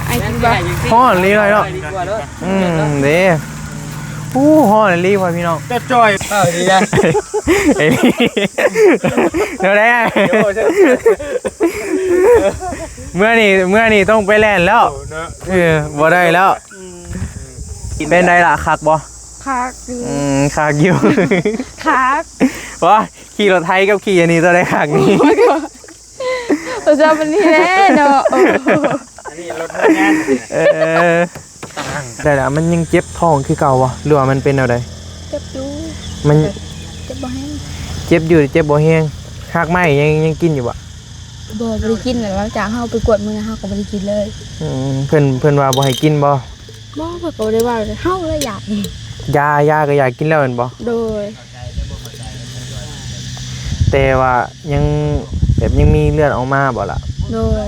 ไอ้กินบ่ ฮ้อนลีเลยเนาะเด้ฮ้อนลีพ่อพี่น้อง จะจ่อยดีนะ เอ้ยเดี๋ยวได้เมื่อนี่ต้องไปแล่นแล้วบ่ได้แล้วเป็นไดล่ะคักบ่คักคักอยู่คักว่าขี่รถไทยกับขี่อันนี้ตัวได้คักนี่เราจะเป็นนี่แน่เนาะอันนี้รถงานแต่ละมันยังเจ็บท้องคือเก่าวะหรือว่ามันเป็นอะไรเจ็บอยู่มันเจ็บบ่แห้งเจ็บอยู่เจ็บบ่แห้งหักไหมยังกินอยู่บ่บ่ได้กินเลยว่าจากเฮาไปกวดมื้อนะเฮาก็บ่ได้กินเลยเพิ่นว่าบ่ให้กินบ่เพิ่นก็บ่ได้ว่าเฮาเลยอยากยาก็อยากกินแล้วแม่นบ่โดยแต่ว่ายังแบบยังมีเลือดออกมาบ่ล่ะโดย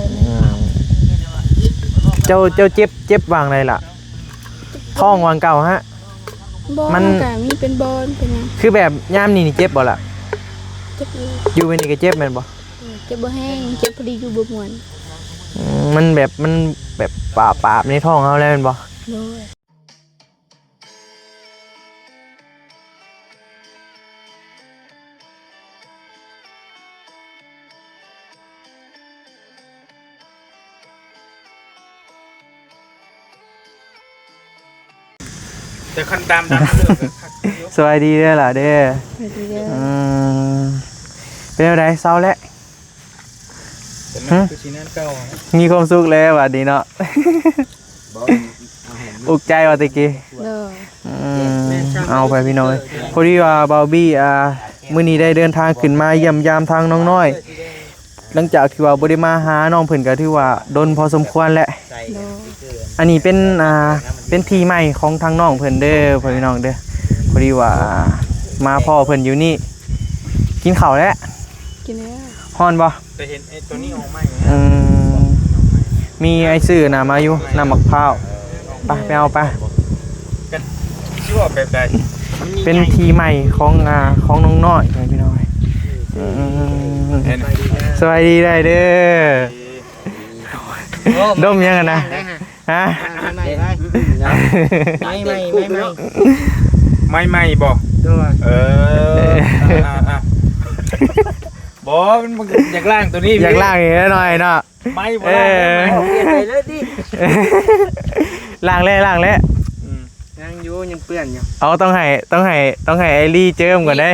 เจ้าเจ็บวางไรล่ะท้องวางเก่าฮะมันก็มีเป็นบอลเป็นหยังคือแบบย่ามนี่เจ็บบ่ล่ะเจ็บอยู่เป็นนี่ก็เจ็บแม่นบ่เจ็บบ่แห้งเจ็บพอดีอยู่บ่ม่วนมันแบบปาบในท้องเฮาแล้วแม่นบ่โดยแต่คันดำสวัสดีเด้อล่ะเด้อสวัสดีเด้อเป็นอะไรเศร้าแล้วมีความสุขแล้ววันนี้เนาะอุกใจว่าตะกี้เอาไปพี่น้อยพอดีว่าบาร์บี้มื้อนี้ได้เดินทางขึ้นมาเยี่ยมยามทางน้องน้อยหลังจากที่ว่าบ่ได้มาหาน้องเพิ่นก็ถือว่าดนพอสมควรแล้วอันนี้เป็นทีใหม่ของทางน้องเพิ่นเด้อพี่น้องเด้อพอดีว่ามาพ่อเพิ่นอยู่นี่กินข้าวแล้วกินแล้วฮ้อนบ่แต่เห็นไอ้ตัวนี้ออกมามีไอ้ซื่อน่ะมาอยู่น้ำมะพร้าวไปเอาไปชื่อว่าแบบใดเป็นทีใหม่ของน้องน้อยพี่น้อยสวัสดีได้เด้อดมยังกันนะฮะไม่บ่บอมันอยากล่างตัวนี้อยากล่างอีกหน่อยเนาะไม่บ่ล่างเลยยังอยู่ยังเปื้อนอยู่เอาต้องให้ไอรี่เจิมก่อนได้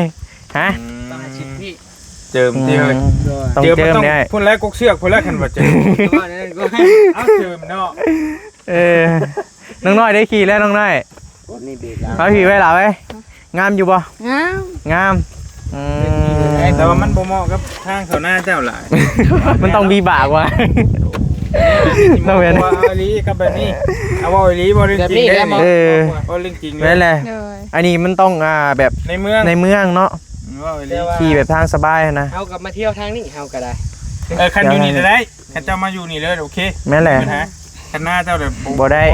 ฮะต้องให้ชิดพี่เจิมที่เลยต้องเจิมได้พูดแล้วกกเชือกพูดแล้วขันว่าเจิมเอาเจิมเนาะน้องน้อยได้ขี่แล้วน้องน้อยเอาขี่ไว้หล่ะไว้งามอยู่บ่งามแต่ว่ามันบ่เหมาะกับทางเขาหน้าเจ้าหลายมันต้องมีบากว่ะต้องเป็นว่าอลีกับแบบนี้เอาว่าอลีบ่เรื่องจริงได้บ่เรื่องจริงนั่นแหละอันนี้มันต้องแบบในเมืองเนาะขี่แบบทางสบายนะเฮากลับมาเที่ยวทางนี้เฮาก็ได้คันอยู่นี่ได้คันเจ้ามาอยู่นี่เลยโอเคแม่นแหละคันหน้าเจ้าแบบบ่ได้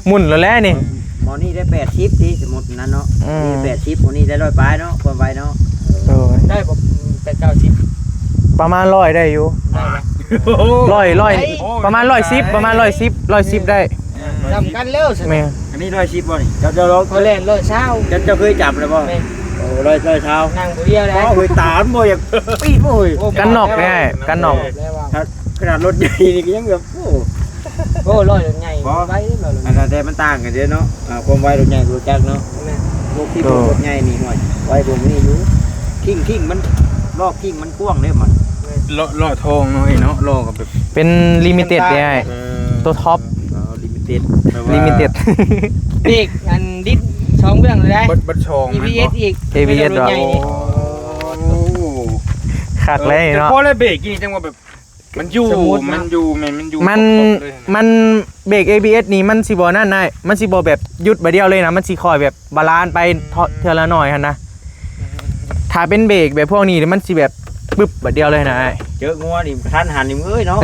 หมุนแล้วแหละนี่หมอนี่ได้80ที่สมมุตินั้นเนาะนี่80หมอนี่ได้100ปลายเนาะความไวเนาะได้บ่80ประมาณ100ได้อยู่100ประมาณ110ได้จำกันแล้วใช่มั้ยอันนี้110บ่นี่เจ้าลองเขาเล่น120เจ้าเคยจับแล้วบ่โอ้100เช้านั่งบ่เดียวได้โอ้ยตามบ่อยากปีดบ่เฮ้ยกันนอกแน่กันนอกขนาดรถใหญ่นี่ก็ยังแบบโอ้รถใหญ่ไว้อันนั้นแต่มันต่างกันเด้เนาะความไวรถใหญ่รถจักรเนาะพวกที่รถใหญ่นี่ห่วยไวบ่นี่อยู่คิงมันรอบคิงมันกว้างเด้มันล้อทองเนาะล้อก็แบบเป็นลิมิเต็ดได้ตัวท็อปลิมิเต็ดอีกอันดิส2เบื้องเลยได้บัดชอง ABS อีก ABS เหรอขัดเลยเนาะพอแล้วเบรกนี่จังว่าแบบมันอยู่มันเบรก ABS นี่มันสิบ่นั่นได้มันสิบ่แบบหยุดบ่เดียวเลยนะมันสิคอยแบบบาลานซ์ไปเทื่อละหน่อยหั่นนะถ้าเป็นเบรกแบบพวกนี้มันสิแบบปึ๊บบ่เดียวเลยนะเจองัวนี่ทันหันนี่เอ้ยเนาะ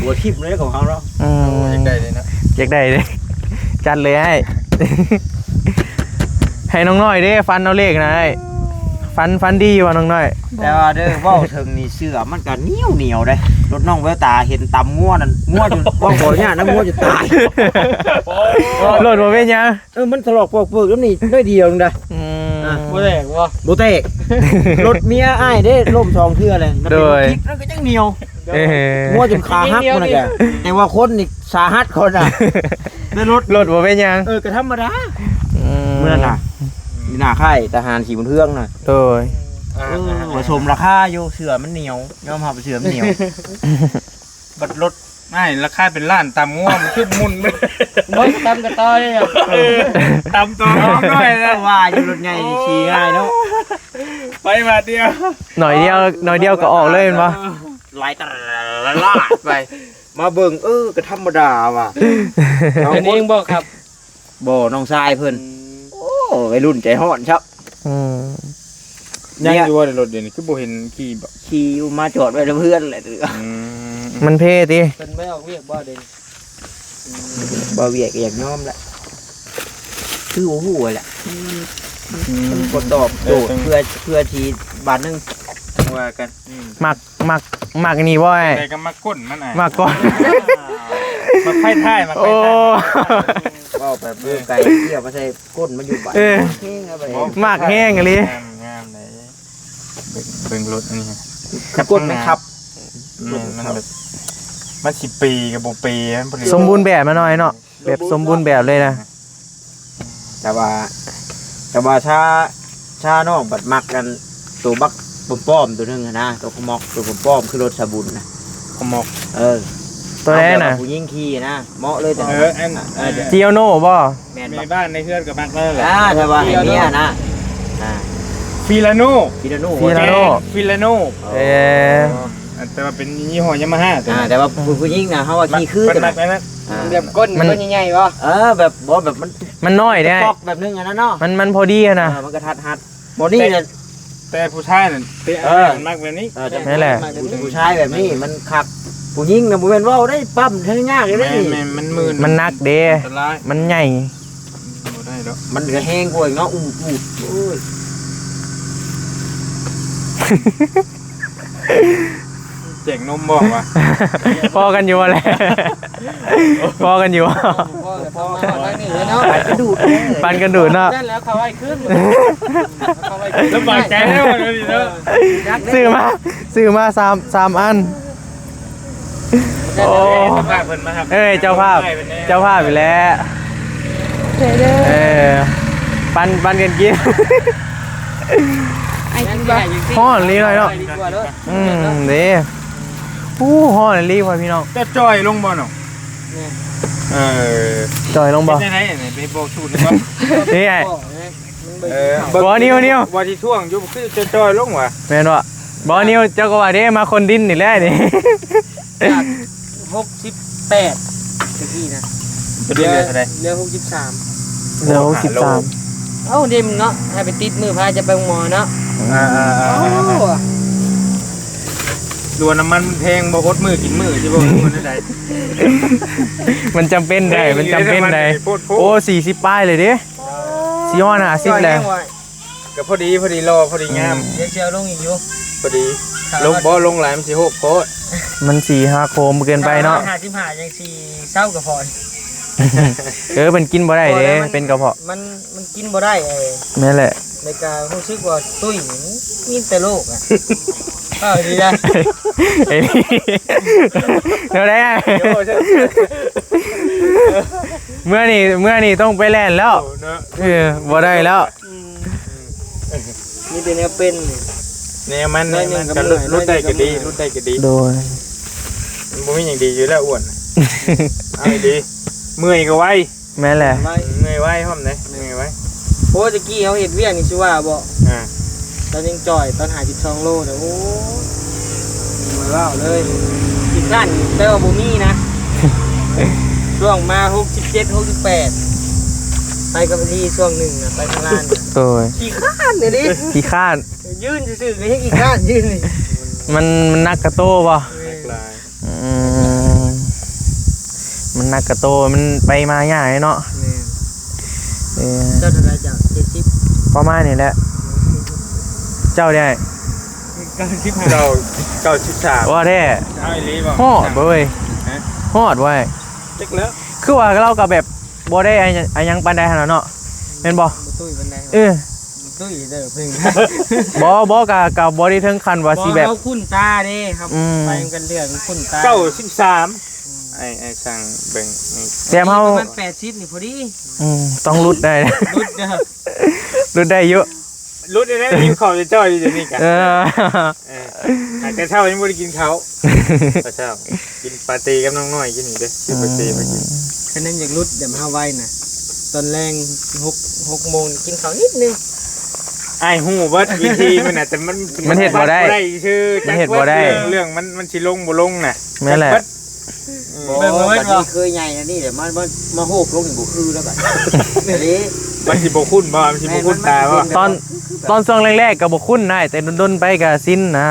หัวทิ่มเลยของเขาเนาะอยากได้เลยนะอยากได้เลยจัดเลยให้น้องน้อยเด้ฟันเอาเลขนะฟ ฟันดีว่ะน้องน้อย แต่ว่าเด้อเว้าถึงนี่เสื้อมันก็เหนียวเด้รถน้องแววตาเห็นตำงัวนั่นงัวจนว่าบ่เนี่ยนะงัวจะตาย รถบ่เป็นหยัง มันถลอกปอกเปลือกแล้วนี่ได้เดียวนึงนะบ่แตกบ่แตกรถเมียอ้ายเด้ล่ม2เทื่อเลยแล้วก็ยังเหนียวงัวจนขาหักพุ่นน่ะแกแต่ว่าคนนี่สาหัสคนน่ะได้รถ บ่เป็นหยัง ก็ธรรมดาเมื่อน่ะนี่หน้าค่ายทหารขี่บนเครื่องน่ะ โดย ผสมราคาอยู่เสือมันเหนียวยอมรับเสือมันเหนียว บัดรถไม่ราคาเป็นล้านตำง่วมันขึ้นมุนเลย บ่ตำกระต่อยอ่ะ ตำตัวน้องด้วยนะ ว่าอยู่รถใหญ่นี่ขี่ง่ายเนาะ ไปมาเดียว หน่อยเดียวก็ออกเลยแม่นบ่ ไล่ตลาดไปมาเบิ่งก็ธรรมดาว่ะ เป็นเองบ่ครับ บ่น้องชายเพิ่นโอ้วัยรุ่นใจฮ้อนครับ ยังอยู่ว่าในรถเดี๋ยวนี้คือบ่เห็นขี่บ่ ขี่มาจอดไว้กับเพื่อนแหละ มันเพ่ติ เป็นไม่ออกเรียกบ่เด่น บ่เวียกอยากยอมแหละคือโอ้โหแหละมันกดตอบโจทย์เพื่อทีบาทนึง ว่ากัน มักนี่บ่ไอ้ แต่ก็มาก้นมันอ่ะ มักก่อน มาไข่ท้ายมาไข่ โอ้ ก็แบบไก่เกี่ยวมาใส่ก้นมันอยู่บ้านแห้งเอาไป มักแห้งอีหลี งามเลยเบิ่งรถอันนี้ ก้นไหมครับ มันแบบมัน10 ปีกับบ่ปีมันบ่ได้ สมบูรณ์แบบมาหน่อยเนาะแบบสมบูรณ์แบบเลยนะ แต่ว่าชาน้องบัดมักกันตัวบักป้อมตัวนึงนะตัวขมอกตัวป้อมคือรถสบุนนะ ขมอก ตัวแรกน่ะ ผู้ยิงขี่นะเหมาะเลยแต่ เจียวโน่บ่ แม่น ใน บัก บ้านในเฮือนกับมักแล้วแหละ แต่ว่าไอ้เนี่ยนะ ฟิลาโน่ ฟิลาโน่ ฟิลาโน่ แต่ว่าเป็นยี่ห้อยามาฮ่า แต่ว่าผู้ยิงนะเขาว่าขี่คือ มัน กัน หนักแล้วนะ แบบก้นใหญ่ๆบ่ แบบแบบมัน น้อยได้ ปอกแบบนึงนะเนาะ มันพอดีอะนะ มันกระทัดหัดบอดี้เนี่ย แต่ผู้ชายนั่นเตะมันมากแบบนี้ นั่นแหละ ผู้ชายแบบนี้มันขับผู้ยิงนะบุเวนว่าได้ปั๊มทั้งยากเลย มันมืน มันนักเด้ อันตราย มันใหญ่ บ่ได้แล้ว มันกระแห้งกว่าอีกเนาะแจกนมบอกว่า พอกันอยู่แหละพอกันอยู่ พ่อทั้งนี้เนาะ กระดูด ปันกันดูดเนาะ นั่นแล้วเขาให้ขึ้น ลำบากใจแล้ววันนี้เนาะ ซื้อมา3อันโอ้ ภาพเพิ่นมาครับ เจ้าภาพไปแล้วปันกันกิน ไอ้กินบ่ ฮ้อนลีหน่อยเนาะเด้ฮ้อนลีพ่อพี่น้อง จะจอยลงบ่เนาะจอยลงบ่ เป็นไงเนี่ยไปบอกสูตรบ่ นี่ไง บ่นิ้วว่าที่ช่วงอยู่คือจะจอยลงว่ะ แม่นบ่บ่นิวเจ้าก็ว่าเด้มาคนดินนี่แหละนี่ จาก68ตะกี้นะ เป็นเรื่องอะไร เรือ63 เหลือ63 เอ้าเดมเนาะให้ไปติดมือพาจะไปหมอเนาะ ดวนน้ำมันแพงบ่ฮดมือกินมือใช่บ่มันได้ มันจำเป็นได้โอ้40ป้ายเลยเด้สิฮ้อน50แล้ว ก็พอดีรอพอดีงาม เดี๋ยวเชียวลงอีกอยู่ พอดีลงบ่ลงหลายมันสิโหกโพด มัน4-5โคมเกินไปเนาะ 55ยังสิเศร้ากับพอ มันกินบ่ได้เด้เป็นกระเพาะ มันกินบ่ได้แม่นแหละ ในการรู้สึกว่าตุ้ยมีแต่โรคอ่ะดีนะ เอ้ยเดี๋ยวได้เมื่อนี่ต้องไปแล่นแล้วบ่ได้แล้ว นี่เป็นแนวเป็น เนี่ยมันกันรุ่นได้ก็ดีโดย มันบ่มีหยังดีอยู่แล้วอ้วนเอาดีเมื่อยก็ไว แม่นแหละ เมื่อยไวพร้อมเด้เมื่อยไว โอ้ตะกี้เขาเฮ็ดเวียงนี่สิว่าบ่ตอนยังจ่อยตอนหา12โลโอ้ไม่ว่าเลยอีกด้านแต่ว่าบ่มีนะช่วงมา67 68ไปกับที่ช่วงหนึ่งไปข้างล่าง โดย ขี้ข้านเดี๋ยวนี้ ขี้ข้าน ยืนซื่อๆก็ยังขี้ข้านยืนนี่ มันนักกระโตบ่มันนักกระโตมันไปมาง่ายเนาะ เจ้าเท่าไรจ้ะ70ประมาณนี้แหละ เจ้าได้ เก้าสิบสาม ว่าแท้ เอาอีหลีบ่ ฮอดเว้ยฮอดไว้ เล็กแล้ว คือว่าเราก็แบบบ่ได้อันยังปานใดหั่นน่ะเนาะแม่นบ่ ตุ้ยบันได เออ ตุ้ยเด้อเพิ่ง บ่ก็บ่ได้ถึงขั้นว่าสิแบบ เขาคุ้นตาเด้ครับ อืม ไปกันเรื่องคุ้นตา 93ไอ้สั่งเบิ่งนี่ แต้มเฮา ประมาณ80นี่พอดี ต้องรุดได้ รุดเด้อ รุดได้เยอะ รู้ได้แล้วหิวข้าวจะจ้อยอยู่เดี๋ยวนี้กะ เออ อาจจะเช้ายังบ่ได้กินข้าวแต่เช้ากินปาร์ตี้กับน้องน้อยกินนี่เด้อซื้อปาร์ตี้มากิน คะแนนอยากรุดเดี๋ยวมาเฮาไว้น่ะตอนแรง6 โมงกินข้าวนิดนึง ไอ้ฮู้เบิดวิธีมันน่ะแต่มัน เฮ็ดบ่ได้ ชื่อ มันเฮ็ดบ่ได้ เรื่องมันสิลงบ่ลงน่ะ แม่นแหละ เบิ่งไว้ก่อน เคยใหญ่นะนี่เดี๋ยวมาโหกลงอยู่บ่คือแล้วบัดนี้ มันสิบ่คุ้นบ่มันสิบ่คุ้นตาบ่ ตอนช่วงแรกๆก็บ่คุ้นได้แต่ดนๆไปก็สิ้นนะ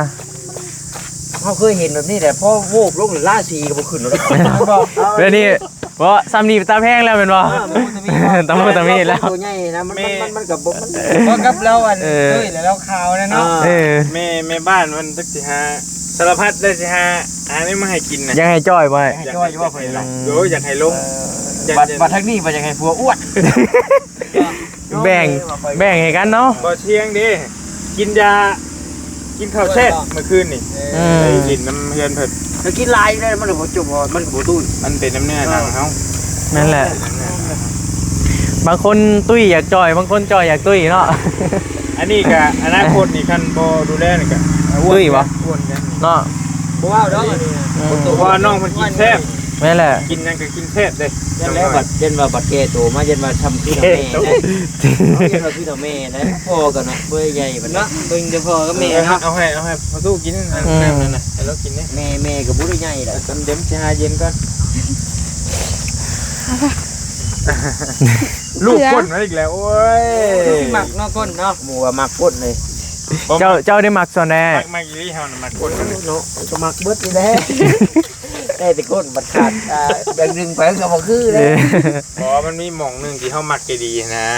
เขาเคยเห็นแบบนี้แต่พอโหกลงหรือล่าสีก็บ่ขึ้นแล้ว เดี๋ยวนี้บ่ซ้ำนี่ตาแพงแล้วแม่นบ่ตามือตามีแล้ว ตัวใหญ่นะมันกับมัน เพราะกับเราอันเฮ้ยแล้วเราข่าวนะเนาะ เออ แม่บ้านมันตักสิหาสารพัดได้สิหานี่มาให้กินน่ะ ยังให้จ้อยไว้ ให้จ้อยว่าเพิ่นล่ะ โยอยากให้ลง บัดทั้งนี้บ่ยังให้ผัวอ้วน แบ่งให้กันเนาะ บ่เที่ยงดิกินยากินข้าวแช่เมื่อคืนนี่ ไปกินน้ำเฮือนเพิ่น ถ้ากินลายได้มันบ่จุบมันก็บ่ตุ้ย มันเป็นน้ำเนื้อทางเฮา นั่นแหละ บางคนตุ้ยอยากจ้อยบางคนจ้อยอยากตุ้ยเนาะ อันนี้ก็อนาคตนี่คันบ่ดูแลนี่ก็ ตุ้ยบ่ อ้วนกัน เนาะ บ่ว่าดอกอันนี้ เพราะว่าน้องมันกินแซ่บ นั่นแหละ กินหยังก็กินแซ่บเด้ ยันแล้วบัดเย็นว่าบัดแก่โตมาเย็นว่าทำพี่น้องแม่นะเย็นว่าพี่น้องแม่นะพ่อกันนะเบยใหญ่บัด เนาะ เนาะ เบิ่งจะพอกับแม่ เอา เนาะ ให้พอสู้กินน้ำนั่นน่ะให้เรากินนี่ แม่ก็บ่ได้ใหญ่ล่ะ ตอนเดี๋ยวสิหาเย็นก่อนลูกคนมาอีกแล้วโอ้ย หมักเนาะก้นเนาะ หมู่ว่ามักก้นเลย เจ้าได้มักส่วนแน่ มักอีหลีเฮาน่ะมักคน เนาะก็มักเบิดนี่แหละได้แต่ก้นบัดขาดแบ่งหนึ่งไปก็บ่คือ เอ เลย อ เพราะมันมีหม่องนึงที่เฮามักดีๆนะ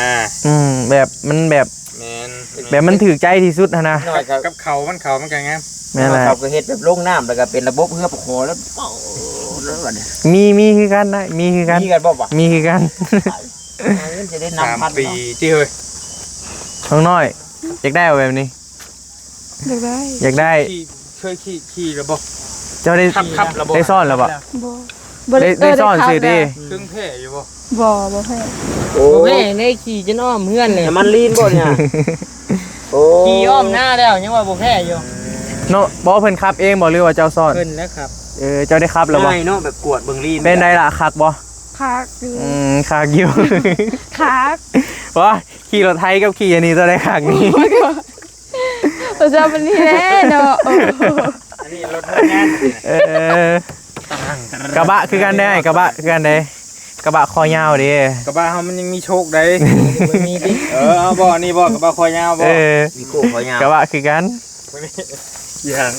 แบบมันแบบ แม่น แบบมันถือใจที่สุดนะ น้อยก็ กับเขามันก็งาม แม่นแหละ เขาก็เฮ็ดแบบลงน้ำแล้วก็เป็นระบบเพื่อประคอแล้วเป่าแล้วบัดนี้ มีคือกันนะมีคือกัน มีกันบ่วะ มีคือกัน เงินจะได้ 3 นำพัน ปีที่เฮ้ย ข้างน้อยอยากได้เอาแบบนี้ อยากได้ เคยขี่แล้วบ่ เจ้าได้ ขับแล้วบ่ ได้ซ่อนแล้วบ่ บ่ ได้ซ่อนสื่อดิ เครื่องแท้อยู่บ่ บ่แพ้ โอ้ บ่แพ้ได้ขี่จนอ้อมเฮือนเลย แต่มันลีนบ่เนี่ยโอ้ ขี่อ้อมหน้าแล้วยังว่าบ่แพ้อยู่ เนาะบ่เพิ่นขับเองบ่หรือว่าเจ้าซ่อน เพิ่นแล้วครับ เจ้าได้ขับแล้วบ่ ง่ายเนาะแบบกวดเบิ่งลีน เป็นไดล่ะคักบ่ คักอยู่ คักอยู่ คัก ว่าขี่รถไทยกับขี่อันนี้ตัวได้คักนี่ เราจะเป็นนี่แน่เนาะ อันนี้รถทำงาน กระบะคือกันได้กระบะคือกันได้กระบะคอยาวดิ กระบะเฮามันยังมีโชคได้ มันมีดิ เอาบ่นี่บ่กระบะคอยาวบ่ มีโก้ขอยาว กระบะคือกัน อย่าง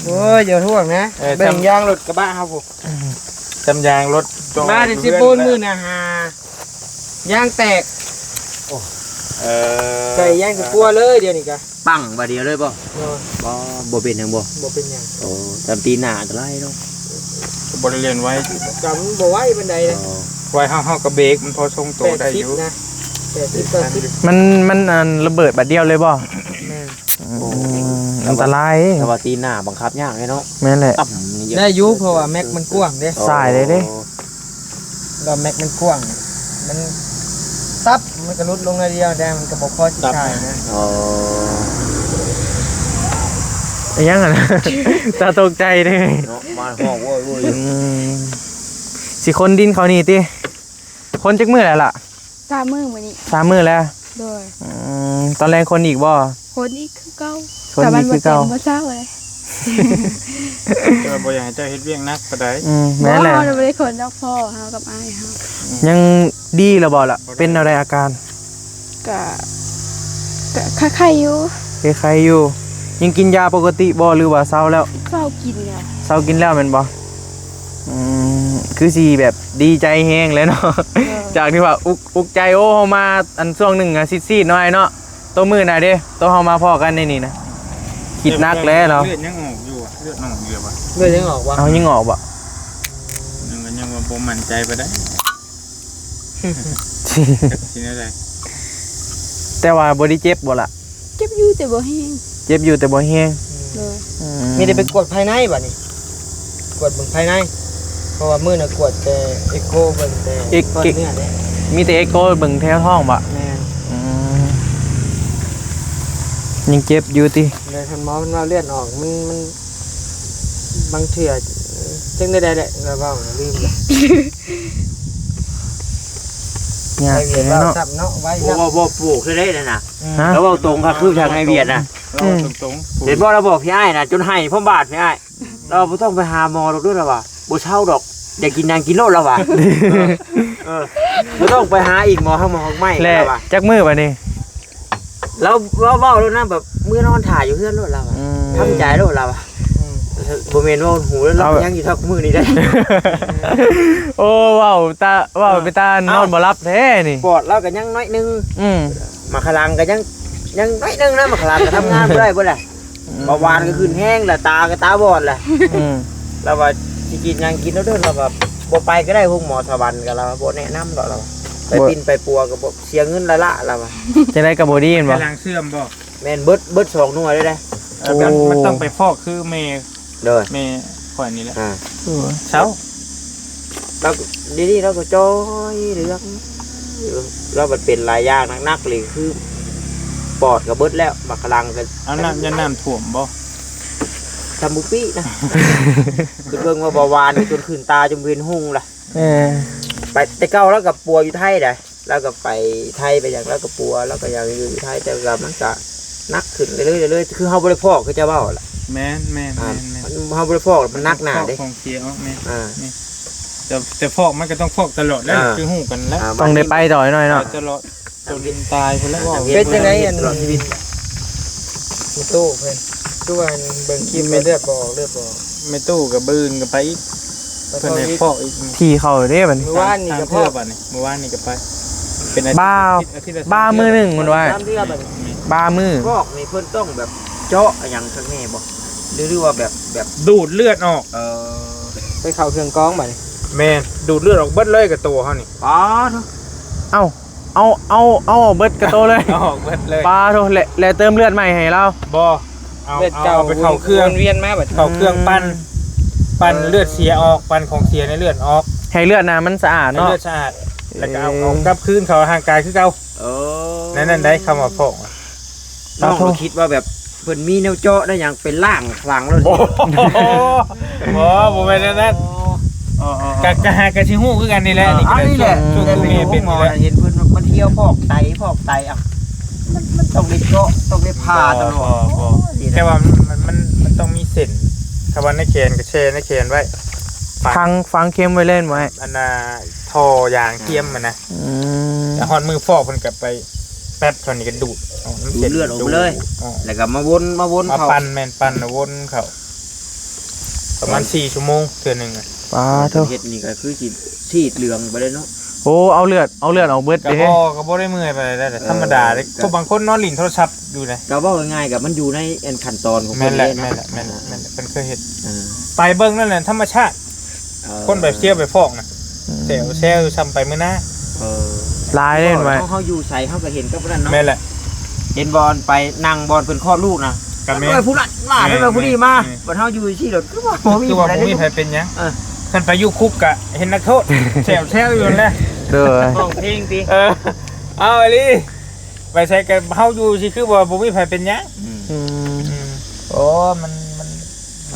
โอ้ยเดี๋ยวท่วงนะ แบ่งยางรถกระบะครับผมจำยางรถ มาดิสิปูนมื้อน่ะหาย่างแตกใส่ย่างสิปัวเลยเดี๋ยวนี้กะ ปังบ่เดียวเลยบ่บ่เป็นหยังบ่ บ่เป็นหยัง โอ้ตามตีหน้าอันตรายเนาะ บริเวณไว้ จำบ่ไหวบันไดนะ ไว้เฮากับเบรกมันพอทรงตัวได้อยู่ 80นะ80ก็10 มันระเบิดบัดเดียวเลยบ่ แม่น อันตราย แต่ว่าตีหน้าบังคับยากเลยเนาะ แม่นแหละ ต่ำนี่เยอะ ได้อยู่เพราะว่าแม็กมันกว้างเด้ สายเลยเด้ เราแม็กมันกว้างมันซับมันก็ลดลงในเดียวแต่มันก็บ่พอสิใช่นะ อ๋อ ยังอ่ะนะ ตาตกใจเลย เนาะมาห้องโว้ย สิคนดินเขานี่ติคนจักมื้อแล้วล่ะ ตามือมื้อนี้ 3 มื้อแล้ว โดย ตอนแรกคนอีกบ่ คนอีกคือเก่า คนอีกคือเก่า แต่มันบ่เศร้าเลย จะบ่อยากให้เจ้าเฮ็ดเวียงนักปานใด แม่นแหละ เราบ่ได้คนดอกพ่อเฮากับอ้ายเฮา ยังดีแล้วบ่ล่ะเป็นอะไรอาการ ก็ไข้อยู่ คล้ายๆอยู่ยังกินยาปกติบ่หรือว่าเศร้าแล้ว เฝ้ากินเนี่ย เศร้ากินแล้วแม่นบ่คือสิแบบดีใจแฮงเลยเนาะ จากที่ว่าอุกใจโอ้เฮามาอันช่วงหนึงอะซีดๆหน่อยเนาะ ตัวมือน่ะเด้ตัวเฮามาพอกันในนี่นะคิดนักแล้วเนาะ เลือดยังออกอยู่เลือดออกอยู่ป่ะ เลือดยังออกวะ เอายิงออกบ่ ยังว่าบ่มั่นใจไปได้สิได้ แต่ว่าบ่ได้เจ็บบ่ล่ะ เจ็บอยู่แต่บ่แห้ง เจ็บอยู่แต่บ่แห้ง เลย มีได้ไปกวดภายในบัดนี้กวดเบิ่งภายในเพราะว่ามื้อน่ะกวดแต่เอ็กโคเบิ่งแต่ก้อนเนื้อเด้ มีแต่เอ็กโกเบิ่งแถวท้องบ่ แม่น ยังเจ็บอยู่ติ เลยท่านหมอมันว่าเลือดออกมันบางเทื่อจังได้แหละแล้วเว้าลืมละ ยาก ไปเวียน แท้ เว้า เนาะ ซับเนาะไว้ บ่ ซับ บ่ปลูกได้เลยนะ ฮะ แล้วเว้าตรงค่ะคือทางไอเวียดน่ะ เราตรงๆ เห็นบ่เราบอกพี่อ้ายน่ะจนให้พ่อบาดพี่อ้ายเราบ่ต้องไปหาหมอดอกด้วยล่ะว่ะบ่เช่าดอกอยากกินนางกินโลดแล้วว่ะบ่ต้องไปหาอีกหมอหมอไม่ แล้ แล้ว วว่ะ จักมือบัดนี้ แล้วเว้าแล้วนะแบบมื้อนอนถ่ายอยู่เฮือนโลดแล้วว่ะทำใจโลดแล้วว่ะบ่แม่นว่าหูแล้วเรายังอยู่ทักมื้อนี้ได้ โอ้ว้าวตาว้าวไปตานอนบ่หลับแท้นี่ ปอดเราก็ยังน้อยนึง อืม มาขลังก็ยังน้อยนึงนะมาขลังก็ทำงานบ่ได้บ่แหละเบาหวานก็ขึ้นแห้งแล้วตาก็ตาบอดแหละ อืม แล้วว่าสิกินยังกินแล้วเด้อเราก็บ่ไปก็ได้พวกหมอสวรรค์ก็เราบ่แนะนำดอกเราไปปินไปปัวก็บ่เสียเงินละเราว่า จังได๋ก็บ่ดีเห็นบ่ กำลังเสื่อมบ่ แม่นเบิด2หน่วยเลยเด้ มันต้องไปฟอกคือเมย์ เด้อ เมย์ข่อยนี่แหละ อ่า เช้า เราดีๆเราก็จ้อยเรื่องเรามันเป็นหลายอย่างนักๆเลยคือปอดก็เบิดแล้วมาขลังก็ เอาน้ำยันน้ำท่วมบ่ ทำบุปี้นะ คือเบิ่งว่าเบาหวานจนขึ้นตาจนเวียนหุ่งล่ะ เออ ไปแต่เก่าแล้วกับปัวอยู่ไทยได้แล้วก็ไปไทยไปอย่างแล้วก็ปัวแล้วก็อย่างอยู่ไทยแต่ก็มันก็นักขึ้นเรื่อยๆคือเฮาบ่ได้พอกคือจะเว้าล่ะ แม่นแม่น อ่า แม่น เฮาบ่ได้พอกมันนักหนาเด้ ของเสียเอาแม่น อ่า แต่ฟอกมันก็ต้องฟอกตลอดแล้ว อ่า คือหูกันแล้ว ต้องได้ไปต่อหน่อยเนาะ ตลอดจนตายคนแล้วว่า เป็นจังไดอัน ตลอดชีวิต มีตู้เพิ่นตู้อันเบิ่งคลิปไปเลือดบ่ออกเลือดบ่ออก ไม่ตู้กับบืนกับไปอีก ไป เพิ่น พอ ให้ อีก ฟอกอีก ที่เข้าเด้บัดนี้ เมื่อวานนี่ก็พ เพื่ อ อบัดนี่เมื่อวานนี่ก็ไปเป็นอาทิตย์ บ้า อาทิตย์ละ บ้ามือหนึงมันว่า ตามที่ว่าแบบ บ้ามือ พอกนี่เพิ่นต้องแบบเจาะอย่างข้างแน่บ่หรือว่าแบบ ดูดเลือดออก ไปเข้าเครื่องกรองบัดนี้ แม่นดูดเลือดออกเบิดเลยกับตัวเขานี่ อ๋อเนาะ เอาเบิดกระโตเลย ออกเบิดเลย ปลาโทและเติมเลือดใหม่ให้เรา บ่เอา เลือดเก่า เอาไปเข้าเครื่อง วนเวียนมาบัด เข้าเครื่องปั้นเลือดเสียออกปั้นของเสียในเลือดออก ให้เลือดน่ะมันสะอาด ให้ เนาะ เลือดสะอาดแล้วก็เอากลับคืนเขาห่างกายคือเก่า เออ นั่นได้คำว่าฟอก น้องก็คิดว่าแบบเพิ่นมีแนวเจาะได้อย่างเป็นล่างคลังแล้ว โอ้โหบ่แม่นนั่นกะชิฮู้คือกันนี่แหละนี่ก็ นี่แหละ ช่วง แต่ ตัว ไป เมีย ดู เป็น หมอ นี่แหละ เห็นเพิ่นมันเที่ยวพอกไตอ่ะมันต้องได้เจาะต้องได้ผ่าตลอด แต่ว่ามันต้องมีเส้นถ้าวันในแขนก็แช่ในแขนไว้ ฟังเค็มไว้เล่นไว้ อันน่ะท่อยางเทียมมันนะ อืม แต่ฮอดมือฟอกเพิ่นก็ไปแป๊บเท่านี้ก็ดูดออกน้ำ ดูดเลือดออกไปเลย อ๋อ แล้วก็มาวน มา เขา ปั่นแม่นปั่นแล้ววนเขาประมาณ4ชั่วโมงเทื่อนึงอะ ปลาโท เฮ็ดนี่ก็คือสิซีดเหลืองไปเลยเนาะ โอ้เอาเลือดออกเบิด ก็ เด้ บ่ได้เมื่อยไปได้แต่ธรรมดาเลยพวกบางคนนอนหลินโทรศัพท์อยู่นะ ก็เว้าง่ายๆกับมันอยู่ในขั้นตอนของ แม่นแหละ เย แม่นแหละแม่นแหละแม่นแหละเพิ่นเคยเฮ็ด เออ ไปเบิ่งนั่นแหละธรรมชาติคนแบบเที่ยวไปฟอกน่ะแซวซ้ำไปมื้อหน้า เออ ลายเล่นไว้ เขาอยู่ใส่เขาก็เห็นกับนั่นเนาะ แม่นแหละ เห็นบอลไปนั่งบอลเป็นคลอดลูกนะ ก็แม่ เอ้ยผู้นั้นมาแล้วเราผู้นี้มาบัดเฮาอยู่ที่รถคือว่าบ่มี คือว่า อะไร บ่มี ได้ ใครเป็นหยัง เออ คันไปอยู่คุกก็เห็นนักโทษแซวอยู่นั่นแหละ เด้อ ห้องเพลงติ เอาไอ้ลี่ไปใส่กับเฮาอยู่สิคือว่าบ่มีไผเป็นหยัง อืม โอ้มั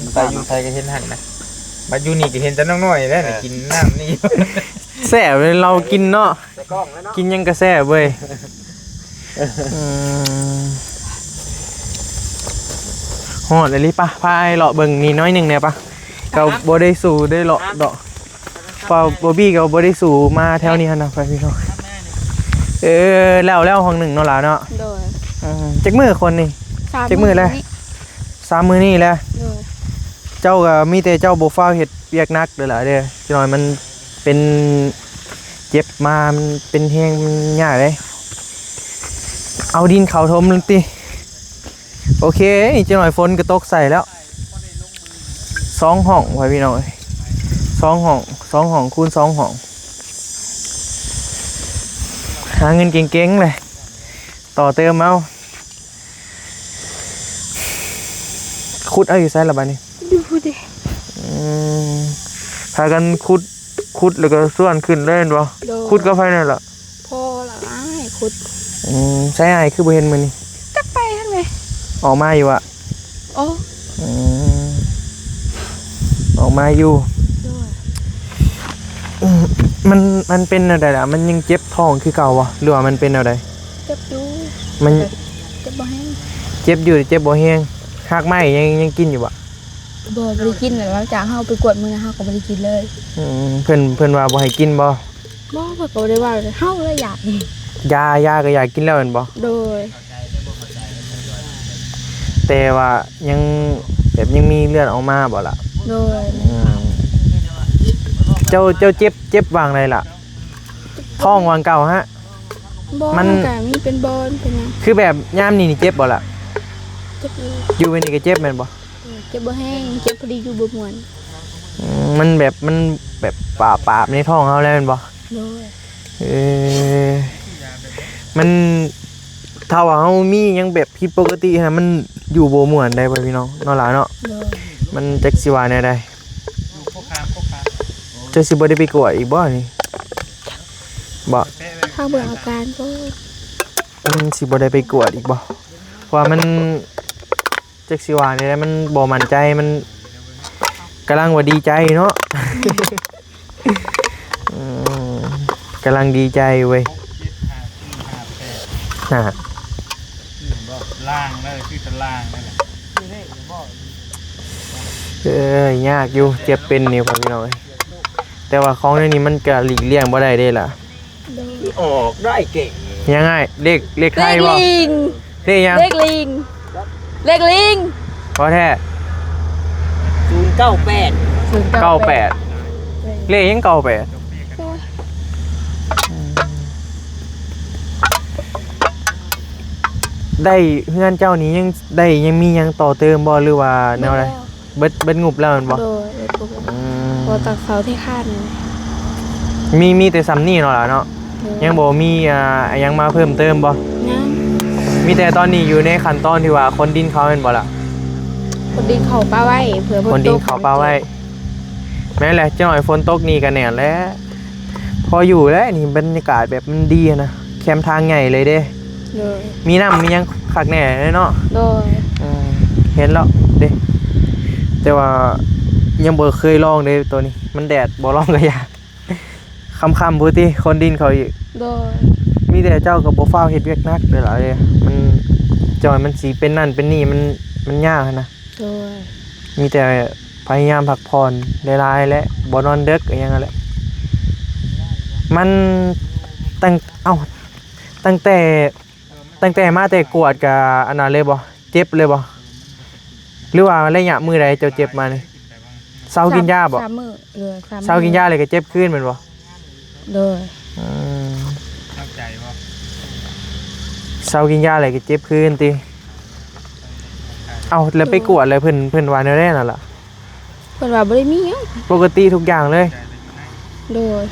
นไปอยู่ไทยก็เห็นหั่นนะมาอยู่นี่ก็เห็นแต่น้องน้อยแล้วน่ะกินน้ำนี่ แซ่บเลยเรากินเนาะ แต่กล้องแล้วเนาะ กินยังกระแซ่บเว้ยฮอดเลยลิปะพายเลาะเบิ่งนี่น้อยหนึงเนี่ยปะก็บ่ได้สู่ได้เลาะดอกปาบ่บี้ก็บ่ได้สู่มาแถวนี้หั่นน่ะไปพี่น้องแล้วห้องหนึ่งเนาะล่ะเนาะ โดย จักมือคนนี่ จักมื้อแล้ว 3มื้อนี้แหละ โดย เจ้าก็มีแต่เจ้าบ่ฟ้าวเฮ็ดเวียกหนักเด้อล่ะเด้อจักหน่อยมันเป็นเจ็บมามันเป็นแฮงมันยากเด้ เอาดินเขาทมลงติโอเคนี่จะหน่อยฝนก็ตกใส่แล้ว2 ห้องไว้พี่น้อง2 ห้องคูณ2 ห้องหาเงินเก่งๆเลยต่อเติมเอาขุดเอาอยู่ไซส์ละบ้านี้ ดูดิ พากันขุดแล้วก็ส่วนขึ้นเล่นบ่ขุดก็ไฟนั่นแหละ พอละอ้ายขุด ใช้ไอ้คือบ่เห็นมื้อนี้ จักไปทั้งเลย ออกมาอยู่อะ โอ้ ออกมาอยู่ ด้วย มันเป็นอะไรล่ะมันยังเจ็บท้องคือเก่าวะหรือว่ามันเป็นอะไร เจ็บอยู่ มัน เจ็บบ่แห้ง เจ็บอยู่เจ็บบ่แห้งหักไม้ยังกินอยู่บ่ บ่ได้กินเลยหลังจากเฮาไปกวดมือเฮาก็บ่ได้กินเลย เพิ่นว่าบ่ให้กินบ่ บ่เพิ่นก็บ่ได้ว่าเลยเฮาเลยอยากนี่ ยาก็อยากกินแล้วแม่นบ่ โดย แต่ว่ายังแบบยังมีเลือดออกมาบ่ล่ะ โดย เจ้าเจ็บวางไรล่ะท้องวางเก่าฮะ บ่ มัน ก็มีเป็นบอนเป็นหยัง คือแบบย่ามนี่เจ็บบ่ล่ะ เจ็บอยู่ อยู่เป็นนี่ก็เจ็บแม่นบ่ เจ็บบ่แห้งเจ็บพอดีอยู่บ่ม่วน มันแบบปาบในท้องเฮาแล้วแม่นบ่ โดย มันถ้าว่าเฮามียังแบบผิดปกตินะมันอยู่บ่ม่วนได้บ่พี่น้องเนาะล่ะเนาะ โดย มันจักสิว่าแนวใดเจ้าสิบ่ได้ไปกวดอีกบ่นี่บ่ ถ้าเบื่ออาการก็ มันสิบ่ได้ไปกวดอีกบ่เพราะว่ามันจักสิว่าแนวใดมันบ่มั่นใจมันกำลังว่าดีใจเนาะ กำลังดีใจเว้ยน่ะ ล่างนั่นคือตะล่างนั่นแหละ ยากอยู่เจ็บเป็นนี่พ่อพี่น้องเอ้ยแต่ว่าของในนี้มันก็หลีกเลี่ยงบ่ได้เด้ล่ะ ออกได้เก่ง ยังไงเลขไทยบ่ ลิง เลขยัง เลขลิงเลขลิง พอแท้ 098 98เลขยัง98ได้เฮือนเจ้านี้ยังมียังต่อเติมบ่หรือว่าแนวใดเบิดงบแล้วแม่นบ่ โดยพอตักเสาที่คาดนี่ มีแต่ซ้ำนี่เนาะล่ะเนาะยังบ่มียังมาเพิ่มเติมบ่ ยัง มีแต่ตอนนี้อยู่ในขั้นตอนที่ว่าคนดินเขาแม่นบ่ล่ะ คนดินเขาป้าไว้เผื่อ คนดินเขาป้าไว้แม่นแหละจังหน่อยฝนตกนี่ก็แน่นแล้วพออยู่แล้วนี่บรรยากาศแบบมันดีนะแคมทางใหญ่เลยเด้ โดย มีน้ำมียังคักแน่เลยเนาะ โดย เห็นแล้วเด้แต่ว่ายังบ่เคยลองเด้ตัวนี้มันแดดบ่ลองก็ยากค่ำๆพุติคนดินเขาอีก โดย มีแต่เจ้าก็บ่ฟ้าวเฮ็ดเวียกหนักเด้อล่ะเด้มันจอยมันสิเป็นนั่นเป็นนี่มันยากนะ โดย มีแต่พยายามพักผ่อนหลายๆและบ่นอนดึกอย่างนั้นแหละมันตั้งแต่มาแต่กวดกับอันนั้นเลยบ่เจ็บเลยบ่หรือว่าระยะมือใดเจ้าเจ็บมานี่เซากินยาบ่ 3 มื้อเหลือ3 เซากินยาเลยก็เจ็บขึ้นแม่นบ่ โดย เข้าใจว่า เซากินยาเลยก็เจ็บขึ้นติเอาแล้วไปกวดเลยเพิ่นว่าแนวใดนั่นล่ะ เพิ่นว่าบ่ได้มีหยัง ปกติทุกอย่างเลย โดย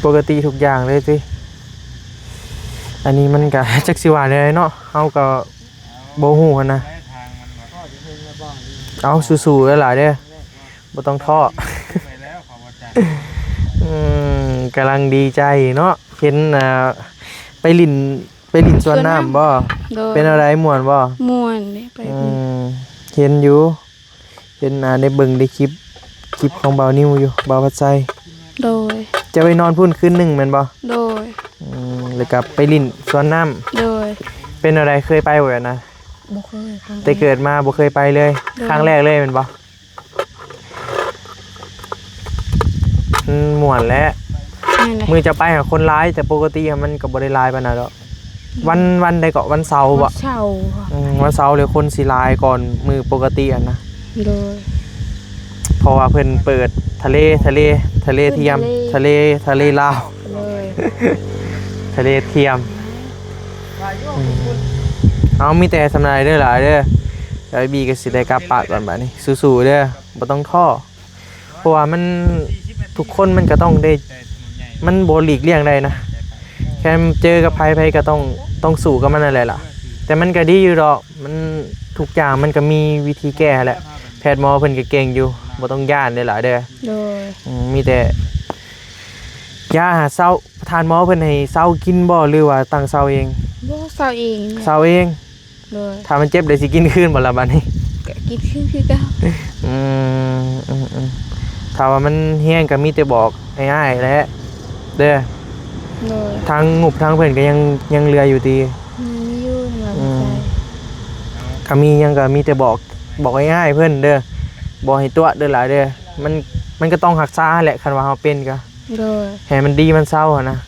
ปกติทุกอย่างเลยสิอันนี้มันก็ จักสิว่าได้เนาะเฮาก็บ่ฮู้หันนะเอาสู้ๆเด้อหลายเด้อบ่ต้องท้อ ไปแล้วขอว่าจ้ะ กำลังดีใจเนาะเห็นไปลิ้นสวนน้ำบ่ โดย เป็นอะไรม่วนบ่ ม่วนเด้ไป เห็นอยู่เห็นได้เบิ่งได้คลิปของบ่าวนิวอยู่บ่าวพัดไซ โดย จะไปนอนพุ่นคืนหนึงแม่นบ่ โดย แล้วก็ไปลิ้นสวนน้ำ โดย เป็นอะไรเคยไปบ่นะ บ่เคยครั้ง แต่เกิดมาบ่เคยไปเลยครั้งแรกเลยแม่นบ่ม่วนแล้ว นั่นแหละ มือจะไปหาคนร้ายแต่ปกติมันก็บ่ได้ร้ายปานนั้นดอกวันใดก็วันเสาร์บ่ วันเช้าค่ะ วันเสาร์เลยคนสิร้ายก่อนมือปกตินะ โดย เพราะว่าเพิ่นเปิดทะเลเทียมทะเลลาว เลย ทะเลเทียมเอามีแต่สำนายเด้อหลายเด้อเดี๋ยวไอ้บีก็สิได้กลับปากก่อนบัดนี้สู้ๆเด้อบ่ต้องท้อเพราะว่ามันทุกคนมันก็ต้องได้มันบ่หลีกเลี่ยงได้นะแค่เจอกับภัยก็ต้องสู้กับมันนั่นแหละล่ะแต่มันก็ดีอยู่ดอกมันทุกอย่างมันก็มีวิธีแก้แหละแพทย์หมอเพิ่นก็เก่งอยู่บ่ต้องย่านเด้อหลายเด้อ โดย มีแต่ยาหาเศร้าทานหมอเพิ่นให้เศร้ากินบ่หรือว่าตั้งเศร้าเอง บ่เศร้าเอง เศร้าเอง โดย ถ้ามันเจ็บได้สิกินคืนบ่ล่ะบัดนี้ ก็กินคือเก่า อืมถ้าว่ามันแห้งก็มีแต่บอกง่ายๆแหละเด้อ โดย ทางงบทางเพิ่นก็ยังเหลืออยู่ดี มีอยู่มาบ่ใจ ถ้ามียังก็มีแต่บอกง่ายๆเพิ่นเด้อบ่ให้ตัวเด้อหลายเด้อมันก็ต้องรักษาแหละคันว่าเฮาเป็นก็ โดย ให้มันดีมันเศร้าอะนะ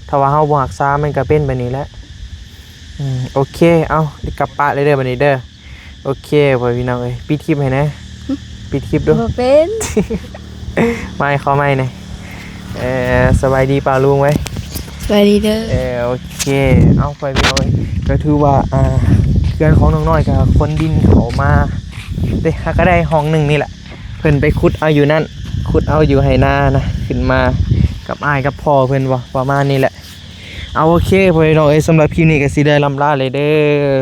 ถ้าว่าเฮาบ่รักษามันก็เป็นแบบนี้แหละโอเคเอากลับปะเลยเด้อบัดนี้เด้อโอเคพ่อพี่น้องเอ้ยปิดคลิปให้นะปิดคลิปดู บ่เป็น ไม่เขาไม่เนี่ยสบายดีป่าลุงไว้ สวัสดีเด้อ โอเคเอาไปพี่น้องเอ้ยก็ถือว่าเพื่อนของน้องน้อยกับคนดินเขามาได้ก็ได้ห้องหนึ่งนี่แหละเพิ่นไปขุดเอาอยู่นั่นขุดเอาอยู่ไหนานะขึ้นมากับอ้ายกับพ่อเพิ่นบ่ประมาณนี้แหละเอาโอเคพ่อพี่น้องเอ้ยสำหรับคลิปนี้ก็สิได้ลำลาเลยเด้อ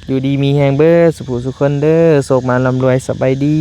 อยู่ดีมีแฮงเบอร์สุขสุขคนเด้อโศกมาลำรวยสบายดี